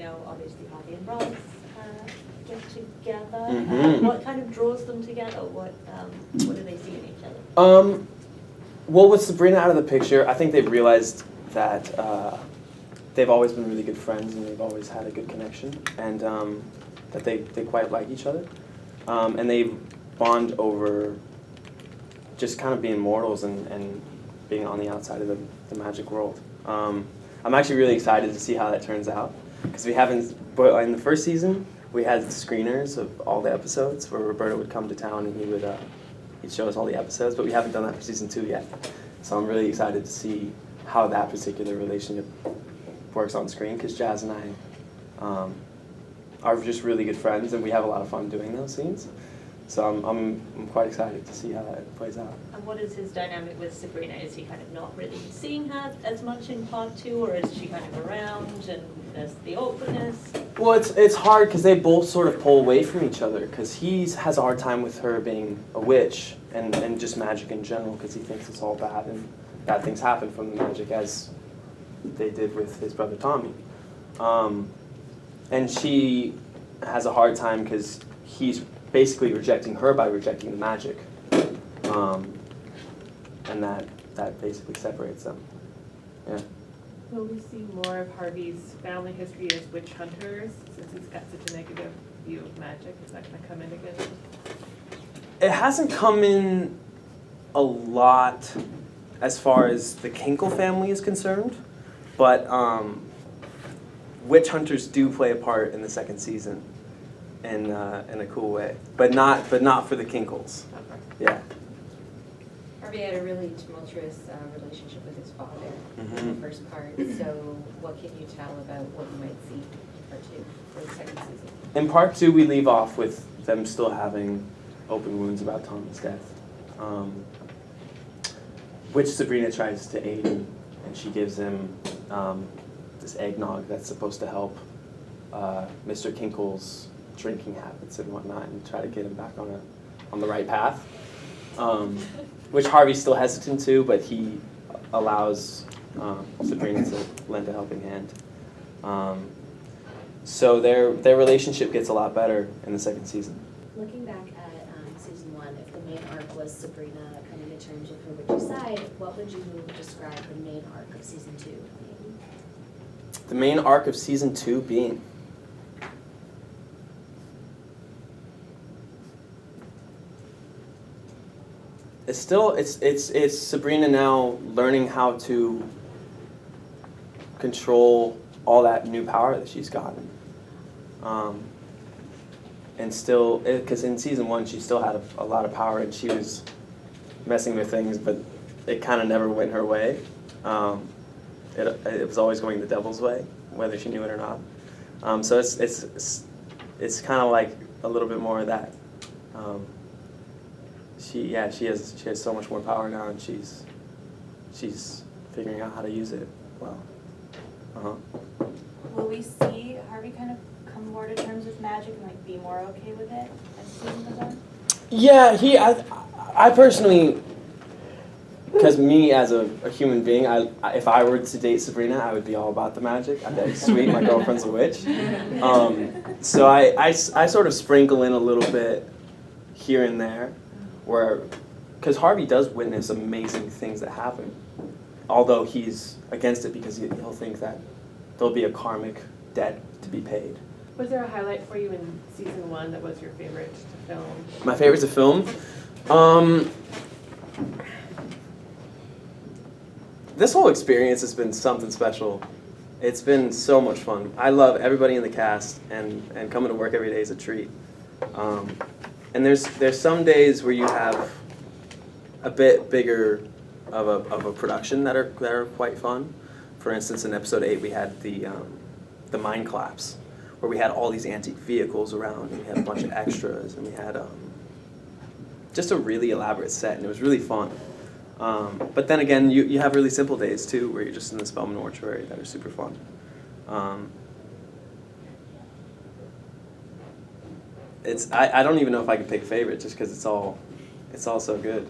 know, obviously Harvey and Ross get together. Mm-hmm. What kind of draws them together? What do they see in each other? Well, with Sabrina out of the picture, I think they've realized that they've always been really good friends and they've always had a good connection, and that they quite like each other. And they bond over just kind of being mortals and being on the outside of the magic world. I'm actually really excited to see how that turns out, because we haven't, but in the first season, we had screeners of all the episodes where Roberto would come to town and he'd show us all the episodes, but we haven't done that for season 2 yet. So I'm really excited to see how that particular relationship works on screen, because Jazz and I are just really good friends and we have a lot of fun doing those scenes. So I'm quite excited to see how that plays out. And what is his dynamic with Sabrina? Is he kind of not really seeing her as much in part 2, or is she kind of around and there's the awkwardness? Well, it's hard because they both sort of pull away from each other, because he has a hard time with her being a witch and just magic in general, because he thinks it's all bad and bad things happen from the magic, as they did with his brother Tommy. And she has a hard time because he's basically rejecting her by rejecting the magic. And that basically separates them. Yeah. Will we see more of Harvey's family history as witch hunters, since he's got such a negative view of magic? Is that going to come in again? It hasn't come in a lot as far as the Kinkle family is concerned, but witch hunters do play a part in the second season in a cool way, but not for the Kinkles. Yeah. Harvey had a really tumultuous relationship with his father in the first part, so what can you tell about what you might see in part 2 or the second season? In part 2, we leave off with them still having open wounds about Tommy's death, which Sabrina tries to aid in, and she gives him this eggnog that's supposed to help Mr. Kinkle's drinking habits and whatnot, and try to get him back on the right path, which Harvey's still hesitant to, but he allows Sabrina to lend a helping hand. So their relationship gets a lot better in the second season. Looking back at season 1, if the main arc was Sabrina coming to terms with her witch's side, what would you describe the main arc of season 2 being? The main arc of season 2 being? It's Sabrina now learning how to control all that new power that she's gotten. And still, because in season 1 she still had a lot of power and she was messing with things, but it kind of never went her way. It was always going the devil's way, whether she knew it or not. So it's kind of like a little bit more of that. She has so much more power now, and she's figuring out how to use it well. Will we see Harvey kind of come more to terms with magic and like be more okay with it as the season goes on? Yeah, I personally, because me as a human being, if I were to date Sabrina, I would be all about the magic. I'd be like, sweet, my girlfriend's a witch. So I sort of sprinkle in a little bit here and there, because Harvey does witness amazing things that happen, although he's against it because he'll think that there'll be a karmic debt to be paid. Was there a highlight for you in season 1 that was your favorite to film? My favorite to film? This whole experience has been something special. It's been so much fun. I love everybody in the cast, and coming to work every day is a treat. And there's some days where you have a bit bigger of a production that are quite fun. For instance, in episode 8 we had the mine collapse, where we had all these antique vehicles around, and we had a bunch of extras, and we had just a really elaborate set, and it was really fun. But then again, you have really simple days too, where you're just in the Spellman Mortuary that are super fun. I don't even know if I could pick a favorite, just because it's all so good.